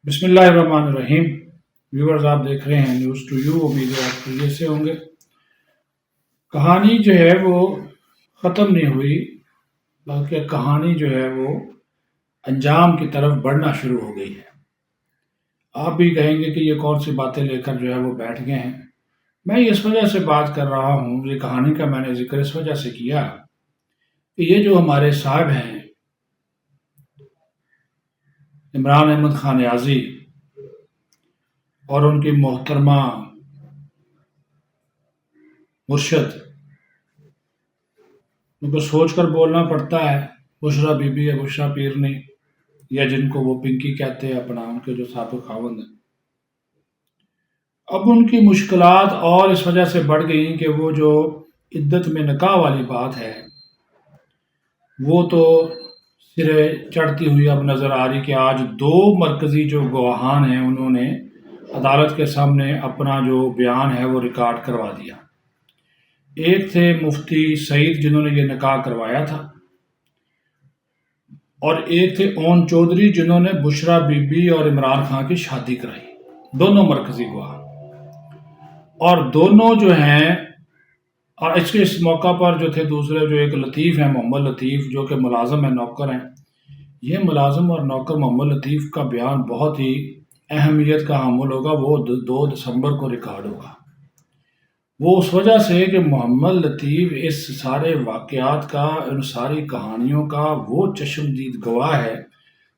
بسم اللہ الرحمن الرحیم۔ ویورز، آپ دیکھ رہے ہیں نیوز ٹو یو۔ امید ہے آپ خیریت سے ہوں گے۔ کہانی جو ہے وہ ختم نہیں ہوئی، بلکہ کہانی جو ہے وہ انجام کی طرف بڑھنا شروع ہو گئی ہے۔ آپ بھی کہیں گے کہ یہ کون سی باتیں لے کر جو ہے وہ بیٹھ گئے ہیں۔ میں اس وجہ سے بات کر رہا ہوں، یہ کہانی کا میں نے ذکر اس وجہ سے کیا کہ یہ جو ہمارے صاحب ہیں عمران احمد خان نیازی اور ان کی محترمہ مرشد، ان کو سوچ کر بولنا پڑتا ہے، بشرا بی بی یا بشرا پیرنی، یا جن کو وہ پنکی کہتے ہیں اپنا، ان کے جو سابق خاوند ہیں۔ اب ان کی مشکلات اور اس وجہ سے بڑھ گئیں کہ وہ جو عدت میں نکاح والی بات ہے وہ تو سرے چڑھتی ہوئی اب نظر آ رہی کہ آج دو مرکزی جو گواہان ہیں انہوں نے عدالت کے سامنے اپنا جو بیان ہے وہ ریکارڈ کروا دیا۔ ایک تھے مفتی سعید جنہوں نے یہ نکاح کروایا تھا، اور ایک تھے اون چودھری جنہوں نے بشرا بی بی اور عمران خان کی شادی کرائی۔ دونوں مرکزی گواہ، اور دونوں جو ہیں، اور اس موقع پر جو تھے دوسرے، جو ایک لطیف ہیں، محمد لطیف، جو کہ ملازم ہیں، نوکر ہیں۔ یہ ملازم اور نوکر محمد لطیف کا بیان بہت ہی اہمیت کا حامل ہوگا۔ وہ 2 دسمبر کو ریکارڈ ہوگا۔ وہ اس وجہ سے کہ محمد لطیف اس سارے واقعات کا، ان ساری کہانیوں کا وہ چشمدید گواہ ہے۔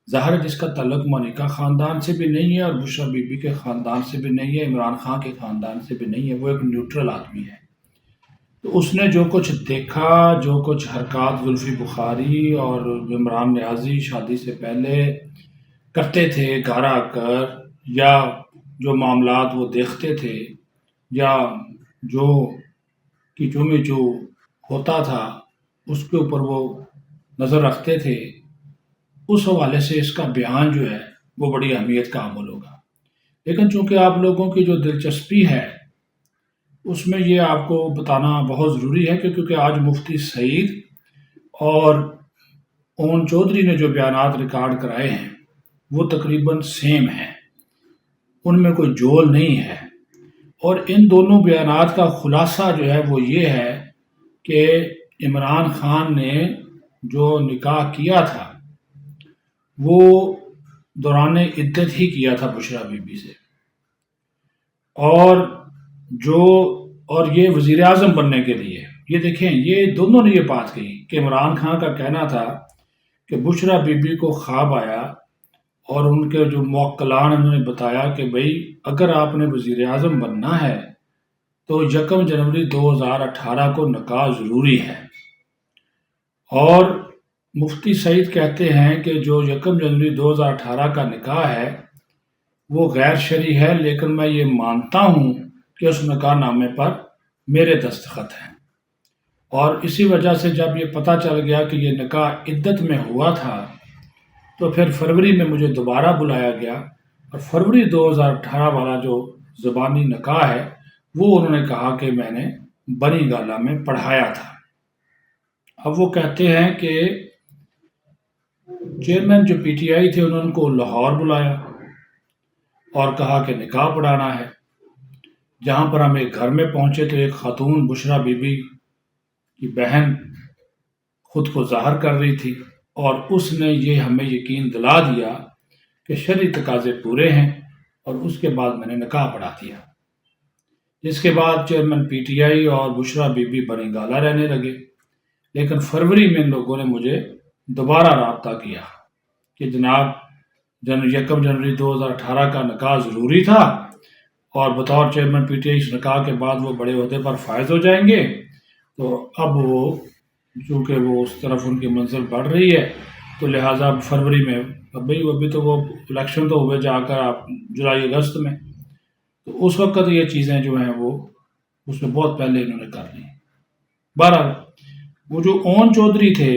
ظاہر ہے جس کا تعلق مونیکا خاندان سے بھی نہیں ہے اور بشرا بی بی کے خاندان سے بھی نہیں ہے، عمران خان کے خاندان سے بھی نہیں ہے، وہ ایک نیوٹرل آدمی ہے۔ تو اس نے جو کچھ دیکھا، جو کچھ حرکات زلفی بخاری اور عمران نیازی شادی سے پہلے کرتے تھے گھر آ کر، یا جو معاملات وہ دیکھتے تھے، یا جو کیچو میچو ہوتا تھا اس کے اوپر وہ نظر رکھتے تھے، اس حوالے سے اس کا بیان جو ہے وہ بڑی اہمیت کا حامل ہوگا۔ لیکن چونکہ آپ لوگوں کی جو دلچسپی ہے اس میں یہ آپ کو بتانا بہت ضروری ہے کہ کیونکہ آج مفتی سعید اور اون چودھری نے جو بیانات ریکارڈ کرائے ہیں وہ تقریباً سیم ہیں، ان میں کوئی جول نہیں ہے۔ اور ان دونوں بیانات کا خلاصہ جو ہے وہ یہ ہے کہ عمران خان نے جو نکاح کیا تھا وہ دوران عدت ہی کیا تھا بشرا بی بی سے، اور جو اور یہ وزیر اعظم بننے کے لیے، یہ دیکھیں یہ دونوں نے یہ بات کہی کہ عمران خان کا کہنا تھا کہ بشرا بی بی کو خواب آیا اور ان کے جو موکلان انہوں نے بتایا کہ بھئی اگر آپ نے وزیر اعظم بننا ہے تو 1 جنوری 2018 کو نکاح ضروری ہے۔ اور مفتی سعید کہتے ہیں کہ جو 1 جنوری 2018 کا نکاح ہے وہ غیر شرعی ہے، لیکن میں یہ مانتا ہوں کہ اس نکاح نامے پر میرے دستخط ہیں۔ اور اسی وجہ سے جب یہ پتہ چل گیا کہ یہ نکاح عدت میں ہوا تھا تو پھر فروری میں مجھے دوبارہ بلایا گیا، اور فروری 2018 والا جو زبانی نکاح ہے وہ انہوں نے کہا کہ میں نے بنی گالہ میں پڑھایا تھا۔ اب وہ کہتے ہیں کہ چیئرمین جو پی ٹی آئی تھے انہوں نے ان کو لاہور بلایا اور کہا کہ نکاح پڑھانا ہے۔ جہاں پر ہم ایک گھر میں پہنچے تو ایک خاتون بشرا بی بی کی بہن خود کو ظاہر کر رہی تھی، اور اس نے یہ ہمیں یقین دلا دیا کہ شرعی تقاضے پورے ہیں، اور اس کے بعد میں نے نکاح پڑھا دیا۔ جس کے بعد چیئرمین پی ٹی آئی اور بشرا بی بی بنی گالہ رہنے لگے۔ لیکن فروری میں ان لوگوں نے مجھے دوبارہ رابطہ کیا کہ جناب 1 جنوری 2018 کا نکاح ضروری تھا، اور بطور چیئرمین پی ٹی آئی اس نکاح کے بعد وہ بڑے عہدے پر فائز ہو جائیں گے، تو اب وہ چونکہ وہ اس طرف ان کی منزل بڑھ رہی ہے تو لہٰذا فروری میں، ابھی تو وہ الیکشن تو ہوئے جا کر آپ جولائی اگست میں، تو اس وقت یہ چیزیں جو ہیں وہ اس میں بہت پہلے انہوں نے کر لی۔ بہرحال وہ جو اون چودھری تھے،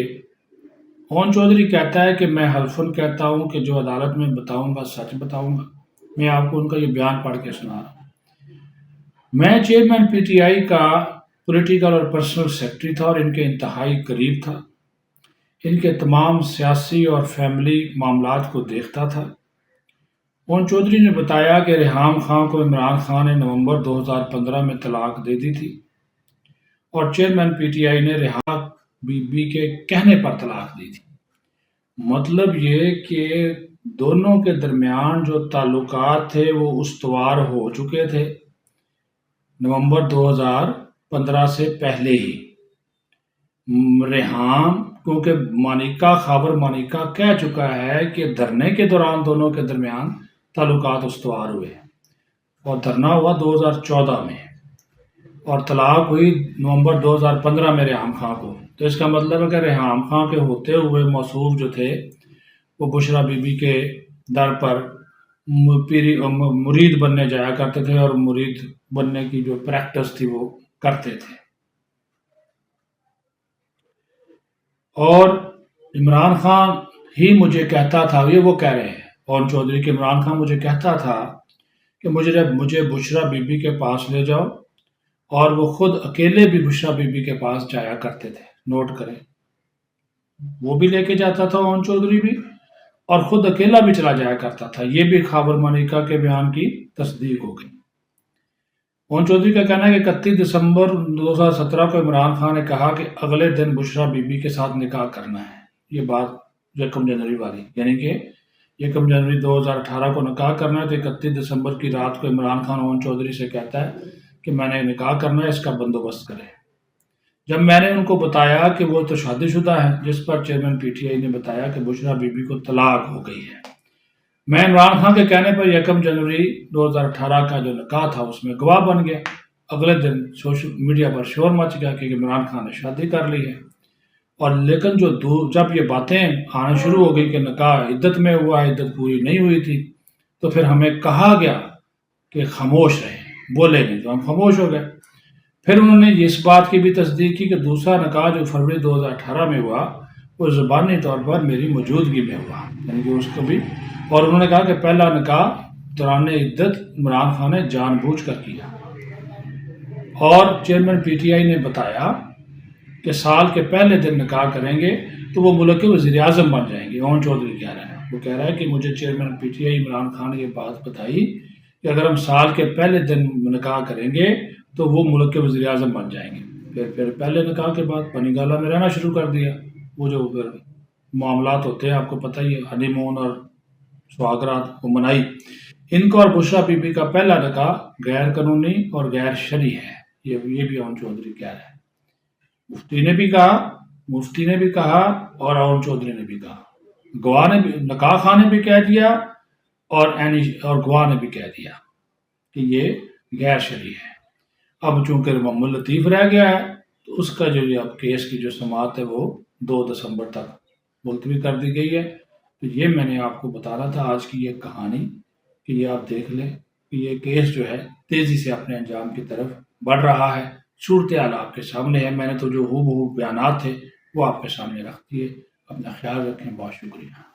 اون چودھری کہتا ہے کہ میں حلفاً کہتا ہوں کہ جو عدالت میں بتاؤں گا سچ بتاؤں گا۔ میں آپ کو ان کا یہ بیان پڑھ کے سنا رہا ہوں۔ میں چیئرمین پی ٹی آئی کا پولیٹیکل اور پرسنل سیکرٹری تھا اور ان کے انتہائی قریب تھا۔ ان کے تمام سیاسی اور فیملی معاملات کو دیکھتا تھا۔ پون چودھری نے بتایا کہ ریحام خان کو عمران خان نے نومبر 2015 میں طلاق دے دی تھی اور چیئرمین پی ٹی آئی نے ریحام بی بی کے کہنے پر طلاق دی تھی۔ مطلب یہ کہ دونوں کے درمیان جو تعلقات تھے وہ استوار ہو چکے تھے نومبر 2015 سے پہلے ہی۔ ریحام کیونکہ مانیکا خاور مانیکا کہہ چکا ہے کہ دھرنے کے دوران دونوں کے درمیان تعلقات استوار ہوئے اور دھرنا ہوا 2014 میں اور طلاق ہوئی نومبر 2015 میں ریحام خان کو۔ تو اس کا مطلب ہے کہ ریحام خان کے ہوتے ہوئے موصوف جو تھے وہ بشرا بی بی کے در پر مرید بننے جایا کرتے تھے اور مرید بننے کی جو پریکٹس تھی وہ کرتے تھے۔ اور عمران خان ہی مجھے کہتا تھا، یہ وہ کہہ رہے ہیں پون چودھری کہ عمران خان مجھے کہتا تھا کہ مجھے بشرا بی بی کے پاس لے جاؤ، اور وہ خود اکیلے بھی بشرا بی بی کے پاس جایا کرتے تھے۔ نوٹ کریں، وہ بھی لے کے جاتا تھا پون چودھری بھی، اور خود اکیلا بھی چلا جایا کرتا تھا۔ یہ بھی خاور مانیکا کے بیان کی تصدیق ہو گئی۔ پون چودھری کا کہنا ہے کہ 31 دسمبر 2017 کو عمران خان نے کہا کہ اگلے دن بشرا بی بی کے ساتھ نکاح کرنا ہے۔ یہ بات 1 جنوری والی، یعنی کہ 1 جنوری 2018 کو نکاح کرنا ہے، تو 31 دسمبر کی رات کو عمران خان پون چودھری سے کہتا ہے کہ میں نے نکاح کرنا ہے، اس کا بندوبست کرے۔ جب میں نے ان کو بتایا کہ وہ تو شادی شدہ ہے، جس پر چیئرمین پی ٹی آئی نے بتایا کہ بشرا بی بی کو طلاق ہو گئی ہے، میں عمران خان کے کہنے پر 1 جنوری 2018 کا جو نکاح تھا اس میں گواہ بن گیا۔ اگلے دن سوشل میڈیا پر شور مچ گیا کہ عمران خان نے شادی کر لی ہے، اور لیکن جب یہ باتیں آنا شروع ہو گئی کہ نکاح عدت میں ہوا، عدت پوری نہیں ہوئی تھی، تو پھر ہمیں کہا گیا کہ خاموش رہیں، بولے نہیں، تو ہم خاموش ہو گئے۔ پھر انہوں نے اس بات کی بھی تصدیق کی کہ دوسرا نکاح جو فروری 2018 میں ہوا وہ زبانی طور پر میری موجودگی میں ہوا، یعنی کہ اس کو بھی، اور انہوں نے کہا کہ پہلا نکاح دوران عدت عمران خان نے جان بوجھ کر کیا۔ اور چیئرمین پی ٹی آئی نے بتایا کہ سال کے پہلے دن نکاح کریں گے تو وہ ملک کے وزیر اعظم بن جائیں گے۔ پون چودھری کہہ رہے ہیں، وہ کہہ رہا ہے کہ مجھے chairman P T I Imran Khan نے یہ بات بتائی کہ اگر ہم سال کے پہلے دن نکاح کریں گے تو وہ ملک کے وزیر اعظم بن جائیں گے۔ پھر پہلے نکاح کے بعد پنی گالا میں رہنا شروع کر دیا۔ وہ جو پھر معاملات ہوتے ہیں آپ کو پتہ ہی ہے، ہنی مون اور سہاگرات کو منائی۔ ان کو اور بشرا بی بی کا پہلا نکاح غیر قانونی اور غیر شرعی ہے، یہ بھی پون چودھری کہہ رہے ہیں۔ مفتی نے بھی کہا اور پون چودھری نے بھی کہا، گواہ نے بھی، نکاح خان نے بھی کہہ دیا اور گواہ نے بھی کہہ دیا کہ یہ غیر شرعی ہے۔ اب چونکہ محمد لطیف رہ گیا ہے تو اس کا جو اب کیس کی جو سماعت ہے وہ 2 دسمبر تک ملتوی کر دی گئی ہے۔ تو یہ میں نے آپ کو بتانا تھا آج کی یہ کہانی، کہ یہ آپ دیکھ لیں کہ یہ کیس جو ہے تیزی سے اپنے انجام کی طرف بڑھ رہا ہے۔ صورتحال آپ کے سامنے ہے، میں نے تو جو ہو بہو بیانات تھے وہ آپ کے سامنے رکھ دیے۔ اپنا خیال رکھیں، بہت شکریہ۔